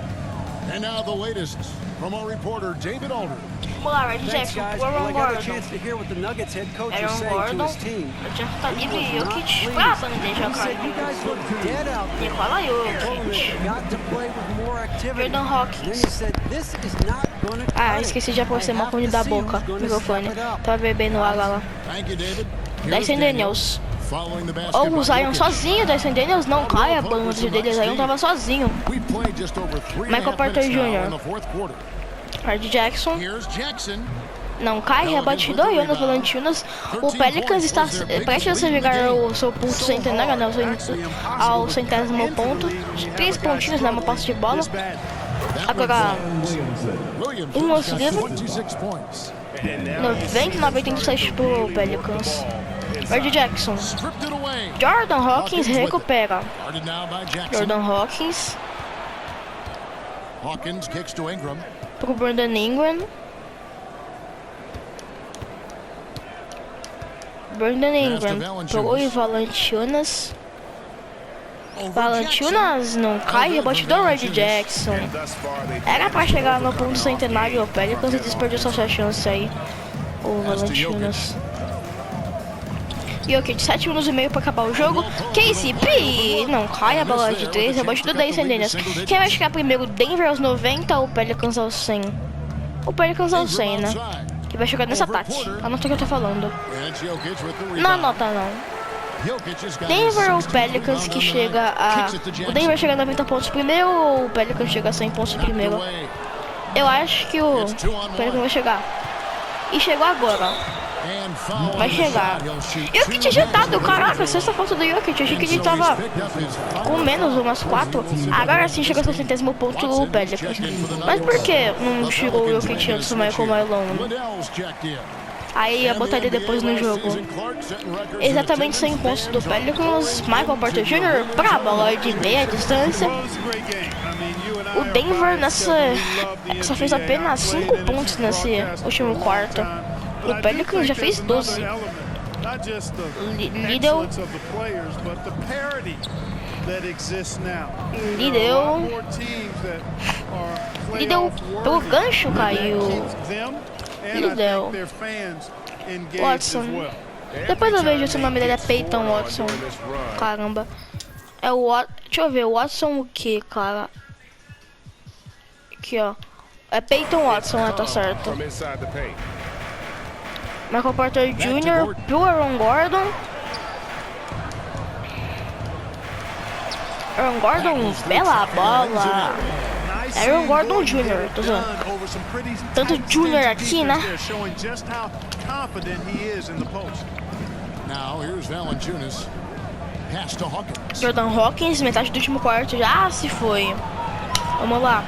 And now the latest from our reporter, David Alder. Vamos lá, Reggie Thanks, Jackson, guys. pro Well, Aaron I got a Gordon. chance to hear what the Nuggets head coach is Aaron saying to Gordon. his team. O Jeff tá He livre, was not Jokic pra pleased. bandeja, He said, you cara. guys look dead out there. Nikola Told him Jokic. they got to play with more activity. Jordan Hawkins. Then he said, this is not gonna cut Ah, it. esqueci de aproximar I o have fone to da see boca, who's gonna microfone. step it up. Tava bebendo água lá. Thank you, David. Here's Dyson Daniels. Following the basket Ou by o Zion Jokic. sozinho, Dyson Daniels não cai a bandeja dele, Zion tava sozinho. We played just over 3.5 Michael Porter minutes now Jr. in the fourth quarter. Reggie Jackson. Here's Jackson. Não cai, rebote do Jonas Valanciunas. O Pelicans está prestes a chegar ao seu ponto centenário, né, ao 100º ponto. 3 pontinhos, né, uma posse de bola. Agora, Williamson lance livre. 26 points. 96 pro Pelicans. Reggie Jackson. Stripped it away. Jordan Hawkins recupera. Guarded now by Jackson. Jordan Hawkins Hawkins kicks to Ingram. pro Brandon Ingram. Brandon Ingram pro Valanciunas. Valanciunas não cai, rebote do Reggie Jackson. Era pra chegar no ponto centenário, o Pelicans e desperdiçou sua chance aí. O Valanciunas. Jokic, 7 minutos e meio pra acabar o jogo. KCP não cai, a bola de 3, rebote do Dyson Daniels. Quem vai chegar primeiro? Denver aos 90 ou Pelicans aos 100? O Pelicans aos 100, né? Que vai chegar nesse ataque. Anota o que eu tô falando. And it's Jokic with the Não rebound. anota não. Jokic has got his Denver ou 16th Pelicans rebound que on the chega night. a... Kicks it to O Jackson. Denver chega a 90 pontos primeiro ou o Pelicans chega a 100 pontos primeiro? Away. Eu acho que o Pelicans vai chegar. E chegou agora. And foul Vai on the chegar. shot. He'll shoot Jokic two agitado, more. caraca, sexta falta do Jokic. Achei que ele tava com menos umas 4. Agora sim chegou ao 60º ponto o Pelicans. Mas por que não chegou o Jokic antes do Michael Malone? Liddell's checked in. Aí ia botar ele depois no jogo. Exatamente 100 pontos do Pelicans. Michael Porter Jr. pra bola de meia distância. O Denver só fez apenas 5 pontos nesse último quarto. O Pelicans já fez 12. Liddell pelo gancho caiu. Liddell. Watson. Depois eu vejo se o nome dele é Peyton Watson. Caramba. É o Watson. Deixa eu ver, Watson o que, cara? Aqui, ó. É Peyton Watson, né? Tá certo. From inside the paint. Michael Porter Jr. pro Aaron Gordon. Aaron Gordon, bela bola. Aaron Gordon Jr. Tô zoando. Tanto Jr. aqui, né? Now here's Valanciunas. Pass to Hawkins. Jordan Hawkins, metade do último quarto já se foi. Vamos lá.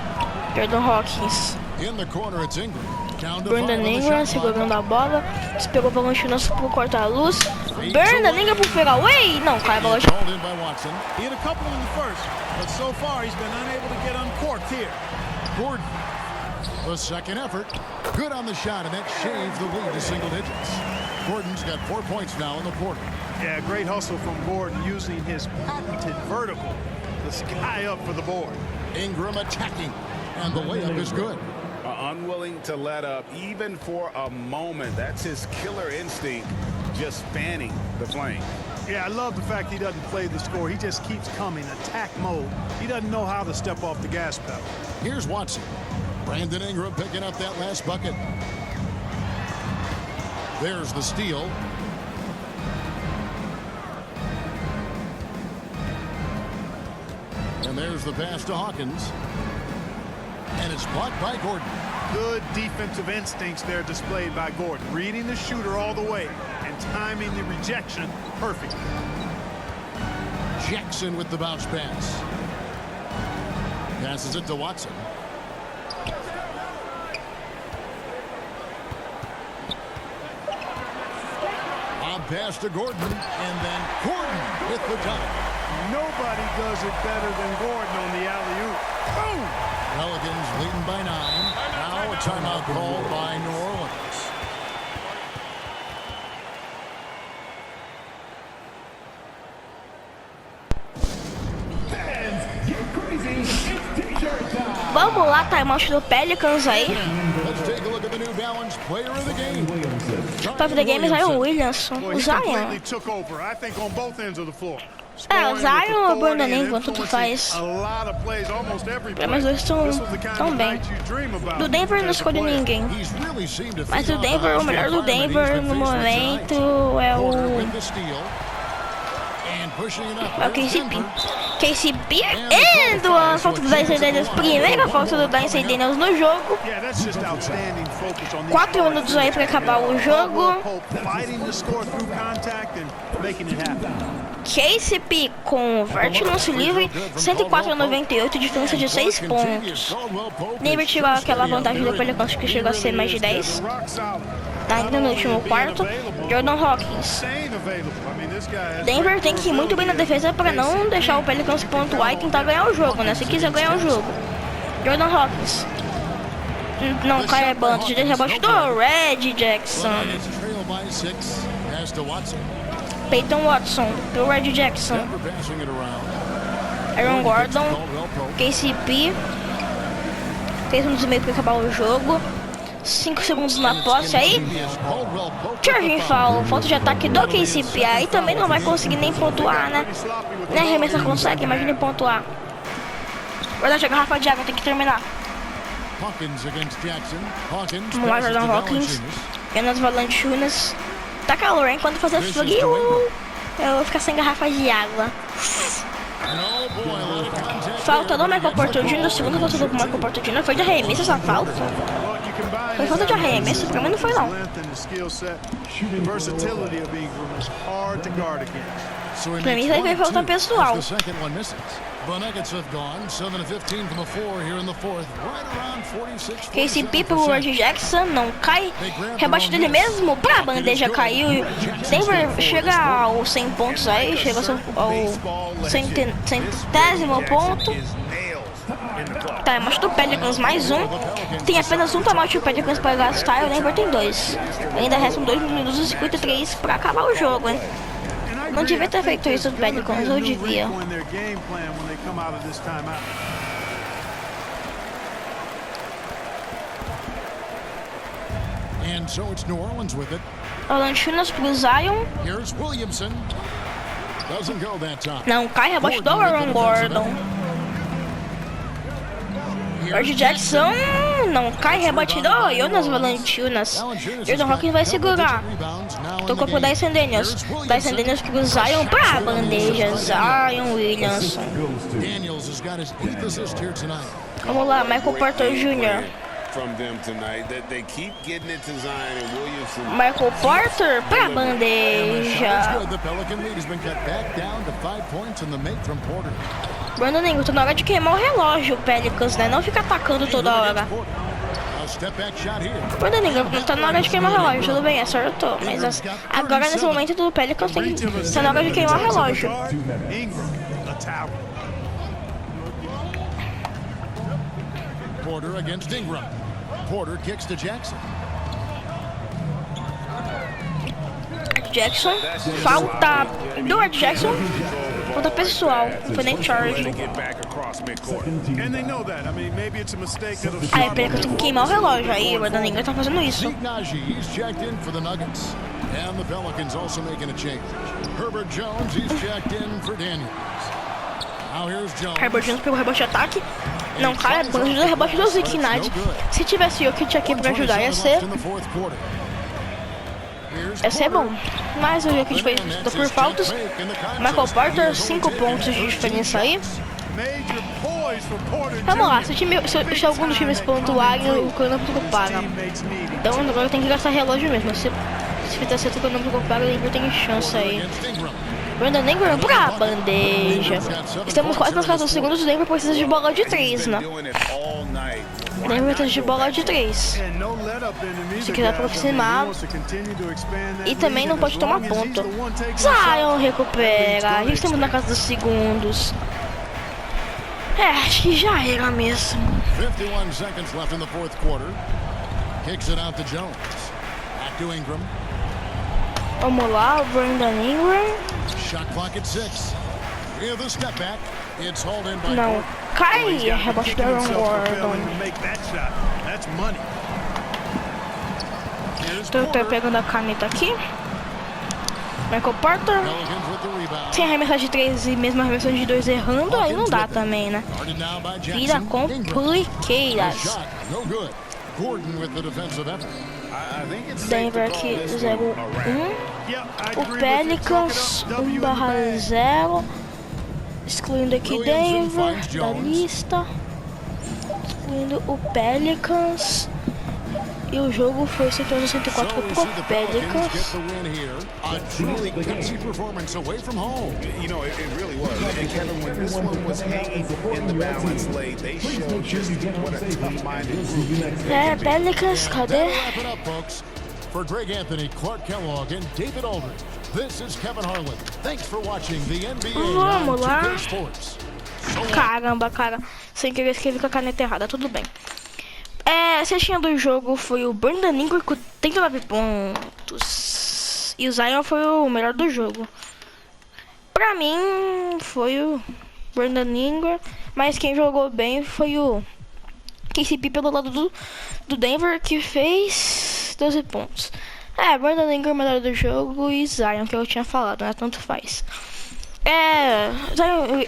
Jordan Hawkins. In the corner, it's Ingram. Down to Brandon 5 on the Ingram shot segurando a bola. Despegou o Valanciunas pro corta-luz. Brandon Ingram pro fadeaway. Não, cai a bola. clock. Called in by Watson. He had a couple in the first, but so far he's been unable to get uncorked here. Gordon. The second effort. Good on the shot, and that shaved the lead to single digits. Gordon's got 4 points now in the quarter. Yeah, great hustle from Gordon using his patented vertical. The sky up for the board. Ingram attacking, and the layup is good. Unwilling to let up even for a moment. That's his killer instinct, just fanning the flame. Yeah, I love the fact he doesn't play the score. He just keeps coming, attack mode. He doesn't know how to step off the gas pedal. Here's Watson. Brandon Ingram picking up that last bucket. There's the steal. And there's the pass to Hawkins. And it's blocked by Gordon. Good defensive instincts there displayed by Gordon. Reading the shooter all the way and timing the rejection perfectly. Jackson with the bounce pass. Passes it to Watson. Lob pass to Gordon, and then Gordon with the dunk. Nobody does it better than Gordon on the alley-oop. Boom! Pelicans leading by 9. Now a timeout called by New Orleans. Vamos lá, timeout do Pelicans aí. Let's take a look at the new Balance player of the game. Top of the game, Zion Williamson. Boy, O he Zion. completely took over, I think, on both ends of the floor. É, o Zion ou o Brandon Ingram, tanto faz. A lot of plays, almost every play. Mas dois This was the kind tão of bem. night you dream about Do Denver não as a escolhi player. ninguém. He's really seemed to Mas figure o out the Denver, o melhor do hostile environment Denver he's no been faced with momento tonight. é Porter o with the steal. And pushing it up. É o There's KCP. Denver. KCP indo a falta do Dyson Daniels. Primeira falta do Dyson Daniels no jogo. Yeah, that's just outstanding focus on these 4 minutos aí pra acabar o jogo. Fighting the score through contact and making it happen. KCP converte no lance livre. 104-98, diferença de 6 pontos. Denver tirou aquela vantagem do Pelicans que chegou a ser mais de 10. Rock solid. Tá ainda no último quarto. Jordan Hawkins. Staying available. I mean, this guy has Denver tem que ir muito bem na defesa para não deixar o Pelicans pontuar e tentar ganhar o jogo, né? Se quiser ganhar o jogo. Jordan Hawkins. Não cai a banda. De rebote do Red Jackson. Nuggets trail by 6. Pass to Watson. Peyton Watson pro Red Jackson. Denver passing it around. Aaron Gordon. Caldwell Pope. KCP. Fez um desmeio para acabar o jogo. 5 segundos na posse aí. Caldwell Pope. Charging foul. Falta de ataque do KCP. Aí também não vai conseguir nem pontuar, né? Nem arremessar consegue, imagina pontuar. Verdade, a garrafa de água tem que terminar. Hawkins against Jackson. Hawkins Vamos lá, passes Jordan to Hawkins. Valanciunas. Jonas Valanciunas. Tá calor, hein? Quando fazer frio, eu vou ficar sem garrafa de água. Oh boy, a lot of contact Falta do there. Michael Porter Jr. Segunda falta do Michael Porter Jr. Foi de arremesso essa falta? Foi falta de arremesso? Pra mim não foi não. So he Pra mim makes foi falta 1-2 pessoal. as the second one misses. The Nuggets have gone 7-15 from the floor here in the fourth. Right around 46. KCP pro Red Jackson, não cai. Rebate dele mesmo pra bandeja caiu. Denver chega aos 100 pontos aí, chega ao centésimo ponto. Tá, mas do Pelicans mais um. Tem apenas um timeout do Pelicans pra gastar e o Denver tem 2. Ainda restam 2 minutos e 53 pra acabar o jogo, hein. Não devia ter feito isso do Pelicans, ou devia. And so it's New Orleans with it. Valanciunas pro Zion. Here's Williamson. Doesn't go that time. Não cai, rebote do Aaron Gordon. Red Jackson não cai, rebatido. Oh, Jonas Valanciunas. Jordan Hawkins vai segurar. Tocou pro Dyson Daniels. Dyson Daniels pro Zion pra bandeja. Zion Williamson. Vamos lá, Michael Porter Jr. Michael Porter pra bandeja. Brandon Ingram, tá na hora de queimar o relógio, Pelicans, né? Não fica atacando toda hora. Brandon Ingram, tá na hora de queimar o relógio, tudo bem, acertou. Mas agora, nesse momento do Pelicans, tá na hora de queimar o relógio. Porter against Ingram. Porter kicks to Jackson. Jackson, falta do Jackson, falta pessoal, não foi nem charge. Aí o Pelicans tem que queimar o relógio, aí o Brandon Ingram tá fazendo isso. And the Pelicans also making a change. Herbert Jones, he's checked in for Daniels. Now here's Jones. Herbert Jones pegou o rebote de ataque. Não, cara, quando ajuda o rebote do Zikinad. Se tivesse o Jokic aqui pra ajudar, ia ser bom. Mas o Jokic fez por faltas. Michael Porter, 5 pontos de diferença aí. Vamos lá, se algum dos times pontuarem, o cronômetro para. Então agora tem que gastar relógio mesmo. Se fizer certo o cronômetro para, o Ingram tem chance aí. Brandon Ingram pra bandeja. Estamos quase nos 14 segundos. O Denver precisa de bola de 3, né? O Denver precisa de bola de 3. Se quiser aproximar. E também não pode tomar ponto. Zion recupera. Já estamos na casa dos segundos. Acho que já era mesmo. 51 seconds left in the fourth quarter. Kicks it out to Jones. Back to Ingram. Vamos lá, o Brandon Ingram. Shot clock at 6. With a step back. It's hauled in by Não, cai, rebote do Aaron Gordon. Tô pegando a caneta aqui. Michael Porter. Sem arremessar de 3 e mesmo arremessando de 2 errando, aí não dá também, né? Vida complicadas. Denver aqui 0-1. O Pelicans 1/0. Excluindo aqui Denver da lista. Excluindo o Pelicans. E o jogo foi 111-104 pro Pelicans. É, Pelicans, cadê? For Greg Anthony, Clark Kellogg, and David Aldridge, this is Kevin Harlan. Thanks for watching the NBA on 2K Sports. Caramba, cara. Sem querer escrever com a caneta errada, tudo bem. A cestinha do jogo foi o Brandon Ingram com 39 pontos. E o Zion foi o melhor do jogo. Pra mim, foi o Brandon Ingram. Mas quem jogou bem foi o KCP pelo lado do Denver, que fez 12 pontos. Brandon Ingram melhor do jogo e Zion, que eu tinha falado, né? Tanto faz.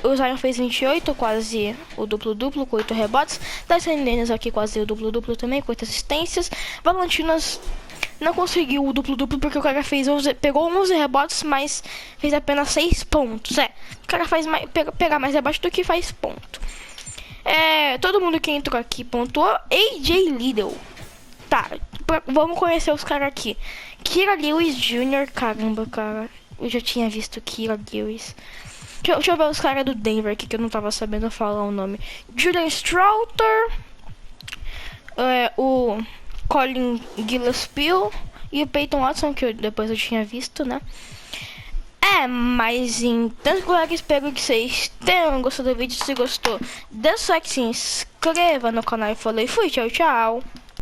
O Zion fez 28, quase o duplo-duplo, com 8 rebotes. Dyson Daniels aqui quase o duplo-duplo também, com 8 assistências. Valanciunas não conseguiu o duplo-duplo porque o cara pegou 11 rebotes, mas fez apenas 6 pontos. O cara pega mais rebote do que faz ponto. Todo mundo que entrou aqui pontuou. AJ Liddell. Tá, vamos conhecer os caras aqui. Kira Lewis Jr. Caramba, cara. Eu já tinha visto Kira Lewis. Deixa eu ver os caras do Denver aqui, que eu não tava sabendo falar o nome. Julian Stroughter. O Colin Gillespie. E o Peyton Watson, que depois eu tinha visto, né? Mas então, colegas, espero que vocês tenham gostado do vídeo. Se gostou, deixa o like, se inscreva no canal e falei. Fui, tchau, tchau.